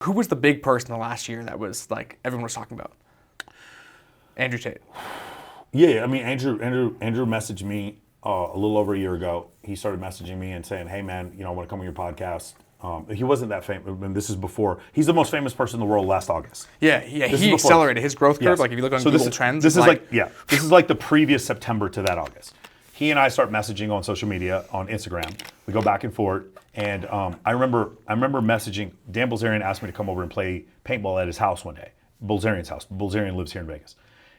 Who was the big person the last year that was like everyone was talking about? Andrew Tate. Yeah, I mean, Andrew messaged me a little over a year ago. He started messaging me and saying, "Hey, man, I want to come on your podcast." He wasn't that famous. I mean, this is before. He's the most famous person in the world last August. Yeah. He accelerated his growth curve. Yes. Like if you look on So Google Trends, this is like the previous September to that August. He and I start messaging on social media on Instagram. We go back and forth, and I remember messaging. Dan Bilzerian asked me to come over and play paintball at his house one day. Bilzerian's house. Bilzerian lives here in Vegas.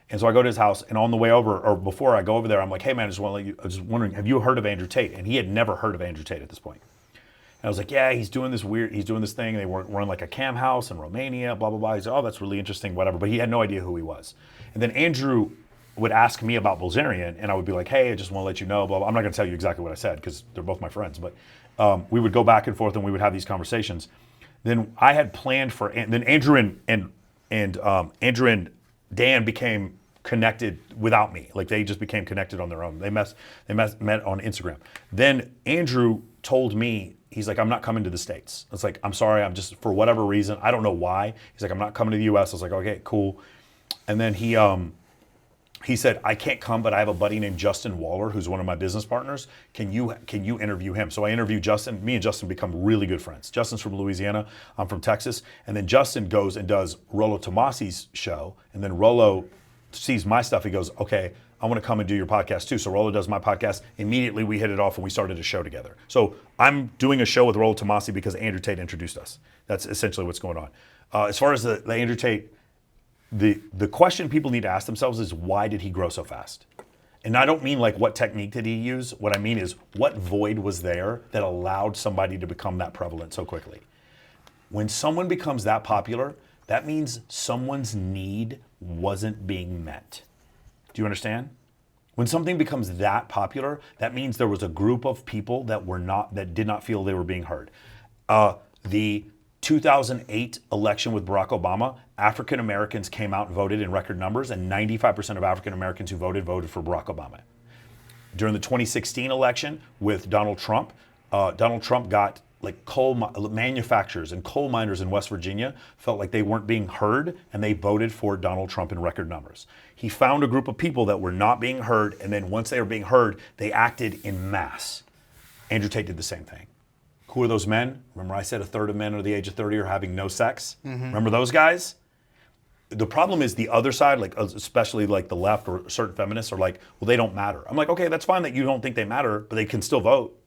And so I go to his house, and on the way over, or before I go over there, I'm like, "Hey man, I was just wondering, have you heard of Andrew Tate?" And he had never heard of Andrew Tate at this point. And I was like, "Yeah, he's doing this thing. They run like a cam house in Romania, blah, blah, blah." He said, "Oh, that's really interesting, whatever." But he had no idea who he was. And then Andrew would ask me about Bilzerian, and I would be like, "Hey, I just want to let you know, blah, blah." I'm not going to tell you exactly what I said because they're both my friends, but we would go back and forth and we would have these conversations. Then I had planned for, then Andrew and Dan became connected without me. Like they just became connected on their own. They met on Instagram. Then Andrew told me, he's like, "I'm not coming to the States." It's like, "I'm sorry, I'm just, for whatever reason, I don't know why." He's like, "I'm not coming to the US. I was like, "Okay, cool." And then he said, "I can't come, but I have a buddy named Justin Waller, who's one of my business partners. Can you interview him?" So I interviewed Justin. Me and Justin become really good friends. Justin's from Louisiana. I'm from Texas. And then Justin goes and does Rollo Tomasi's show. And then Rollo sees my stuff. He goes, "Okay, I want to come and do your podcast too." So Rollo does my podcast. Immediately we hit it off and we started a show together. So I'm doing a show with Rollo Tomasi because Andrew Tate introduced us. That's essentially what's going on. As far as the Andrew Tate, the question people need to ask themselves is, why did he grow so fast? And I don't mean like what technique did he use. What I mean is, what void was there that allowed somebody to become that prevalent so quickly? When someone becomes that popular, that means someone's need wasn't being met. Do you understand? When something becomes that popular, that means there was a group of people that did not feel they were being heard. The 2008 election with Barack Obama, African Americans came out and voted in record numbers, and 95% of African Americans who voted for Barack Obama. During the 2016 election with Donald Trump got like coal manufacturers and coal miners in West Virginia felt like they weren't being heard, and they voted for Donald Trump in record numbers. He found a group of people that were not being heard, and then once they were being heard, they acted in mass. Andrew Tate did the same thing. Who are those men? Remember I said a third of men under the age of 30 are having no sex? Mm-hmm. Remember those guys? The problem is the other side, like especially like the left or certain feminists are like, "Well, they don't matter." I'm like, okay, that's fine that you don't think they matter, but they can still vote.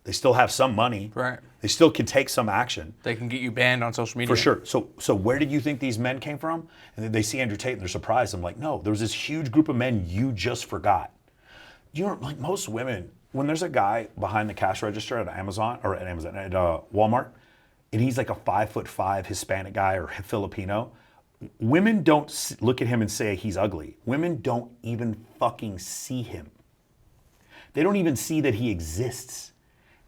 They still have some money. Right. They still can take some action. They can get you banned on social media. For sure. So where did you think these men came from? And then they see Andrew Tate and they're surprised. I'm like, no, there's this huge group of men you just forgot. You're like most women, when there's a guy behind the cash register at Walmart, and he's like a 5'5" Hispanic guy or Filipino, women don't look at him and say he's ugly. Women don't even fucking see him. They don't even see that he exists.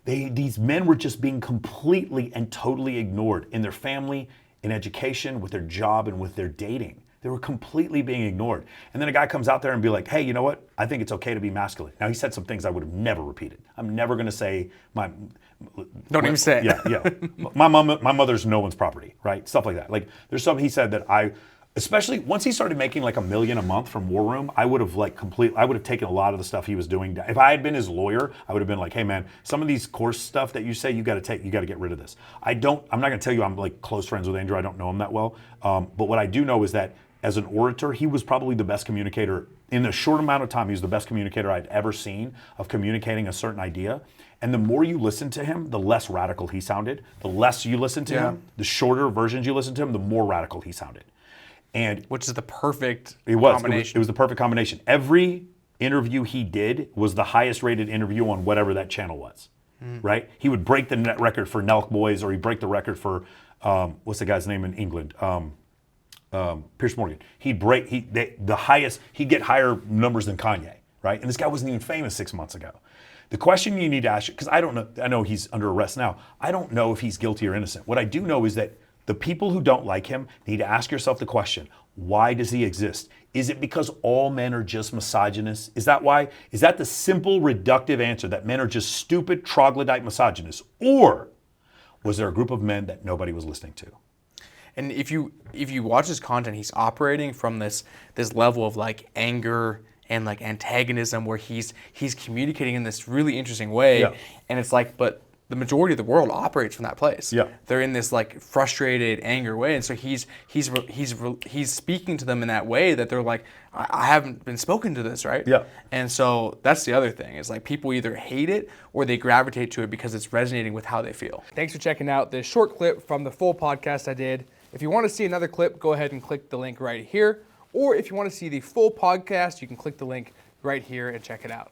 These men were just being completely and totally ignored in their family, in education, with their job, and with their dating. They were completely being ignored. And then a guy comes out there and be like, "Hey, you know what? I think it's okay to be masculine." Now, he said some things I would have never repeated. I'm never going to say Don't even say it. Yeah. My mother's no one's property, right? Stuff like that. Like, there's something he said that especially once he started making like $1 million a month from War Room, I would have taken a lot of the stuff he was doing. If I had been his lawyer, I would have been like, "Hey man, some of these course stuff that you say, you got to get rid of this." I'm not going to tell you I'm like close friends with Andrew. I don't know him that well. But what I do know is that as an orator, he was probably the best communicator. In a short amount of time, he was the best communicator I'd ever seen of communicating a certain idea. And the more you listen to him, the less radical he sounded. The less you listen to him, the shorter versions you listen to him, the more radical he sounded. And which is the perfect combination. It was the perfect combination. Every interview he did was the highest rated interview on whatever that channel was, right? He would break the net record for Nelk Boys, or he'd break the record for, what's the guy's name in England? Pierce Morgan. He'd get higher numbers than Kanye, right? And this guy wasn't even famous 6 months ago. The question you need to ask, because I don't know, I know he's under arrest now. I don't know if he's guilty or innocent. What I do know is that the people who don't like him need to ask yourself the question, why does he exist? Is it because all men are just misogynists? Is that why? Is that the simple, reductive answer, that men are just stupid, troglodyte misogynists? Or was there a group of men that nobody was listening to? And if you watch his content, he's operating from this level of like anger and like antagonism, where he's communicating in this really interesting way. Yeah. And it's like, but the majority of the world operates from that place. Yeah. They're in this like frustrated anger way, and so he's speaking to them in that way that they're like, I haven't been spoken to this, right? Yeah. And so that's the other thing, is like people either hate it or they gravitate to it because it's resonating with how they feel. Thanks for checking out this short clip from the full podcast I did. If you want to see another clip, go ahead and click the link right here. Or if you want to see the full podcast, you can click the link right here and check it out.